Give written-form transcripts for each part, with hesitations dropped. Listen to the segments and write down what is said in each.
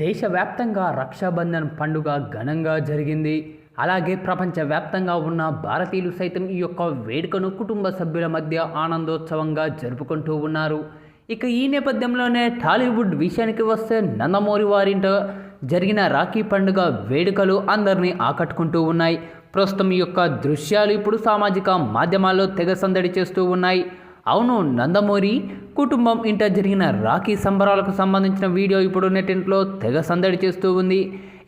దేశవ్యాప్తంగా రక్షాబంధన్ పండుగ ఘనంగా జరిగింది. అలాగే ప్రపంచవ్యాప్తంగా ఉన్న భారతీయులు సైతం ఈ యొక్క వేడుకను కుటుంబ సభ్యుల మధ్య ఆనందోత్సవంగా జరుపుకుంటూ ఉన్నారు. ఇక ఈ నేపథ్యంలోనే టాలీవుడ్ విషయానికి వస్తే నందమూరి వారింట జరిగిన రాఖీ పండుగ వేడుకలు అందరినీ ఆకట్టుకుంటూ ఉన్నాయి. ప్రస్తుతం ఈ యొక్క దృశ్యాలు ఇప్పుడు సామాజిక మాధ్యమాల్లో తెగ సందడి చేస్తూ ఉన్నాయి. అవును, నందమూరి కుటుంబం ఇంట జరిగిన రాఖీ సంబరాలకు సంబంధించిన వీడియో ఇప్పుడు నెట్టింట్లో తెగ సందడి చేస్తూ ఉంది.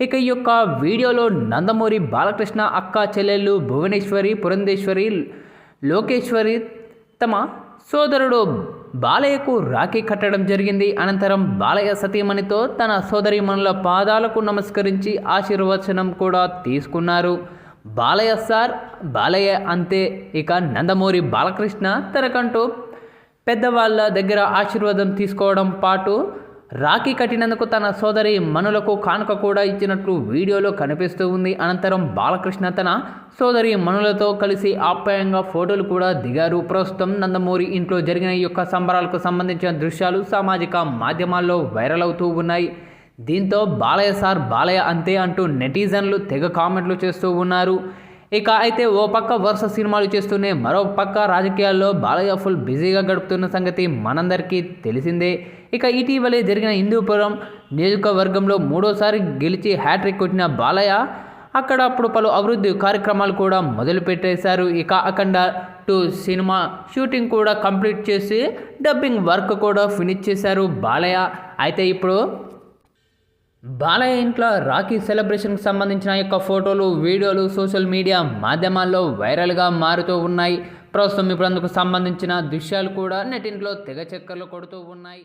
ఇక ఈ యొక్క వీడియోలో నందమూరి బాలకృష్ణ అక్క చెల్లెళ్ళు భువనేశ్వరి, పురంధేశ్వరి, లోకేశ్వరి తమ సోదరుడు బాలయ్యకు రాఖీ కట్టడం జరిగింది. అనంతరం బాలయ్య సతీమణితో తన సోదరీమణుల పాదాలకు నమస్కరించి ఆశీర్వచనం కూడా తీసుకున్నారు. బాలయ్య సార్, బాలయ్య అంతే. ఇక నందమూరి బాలకృష్ణ తనకంటూ పెద్దవాళ్ళ దగ్గర ఆశీర్వాదం తీసుకోవడం పాటు రాఖీ కట్టినందుకు తన సోదరి మనులకు కానుక కూడా ఇచ్చినట్లు వీడియోలో కనిపిస్తూ ఉంది. అనంతరం బాలకృష్ణ తన సోదరి మనులతో కలిసి ఆప్యాయంగా ఫోటోలు కూడా దిగారు. ప్రస్తుతం నందమూరి ఇంట్లో జరిగిన ఈ యొక్క సంబరాలకు సంబంధించిన దృశ్యాలు సామాజిక మాధ్యమాల్లో వైరల్ అవుతూ ఉన్నాయి. దీంతో బాలయ్య సార్, బాలయ్య అంతే అంటూ నెటిజన్లు తెగ కామెంట్లు చేస్తూ ఉన్నారు. ఇక అయితే ఓ పక్క వరుస సినిమాలు చేస్తూనే మరో పక్క రాజకీయాల్లో బాలయ్య ఫుల్ బిజీగా గడుపుతున్న సంగతి మనందరికీ తెలిసిందే. ఇక ఇటీవలే జరిగిన హిందూపురం నియోజకవర్గంలో మూడోసారి గెలిచి హ్యాట్రిక్ కొట్టిన బాలయ్య అక్కడ అప్పుడు పలు అభివృద్ధి కార్యక్రమాలు కూడా మొదలుపెట్టేశారు. ఇక అఖండ 2 సినిమా షూటింగ్ కూడా కంప్లీట్ చేసి డబ్బింగ్ వర్క్ కూడా ఫినిష్ చేశారు బాలయ్య. అయితే ఇప్పుడు బాలయ్య ఇంట్లో రాఖీ సెలబ్రేషన్కి సంబంధించిన యొక్క ఫోటోలు, వీడియోలు సోషల్ మీడియా మాధ్యమాల్లో వైరల్గా మారుతూ ఉన్నాయి. ప్రస్తుతం ఇప్పుడు అందుకు సంబంధించిన దృశ్యాలు కూడా నెట్టింట్లో తెగ చక్కర్లు కొడుతూ ఉన్నాయి.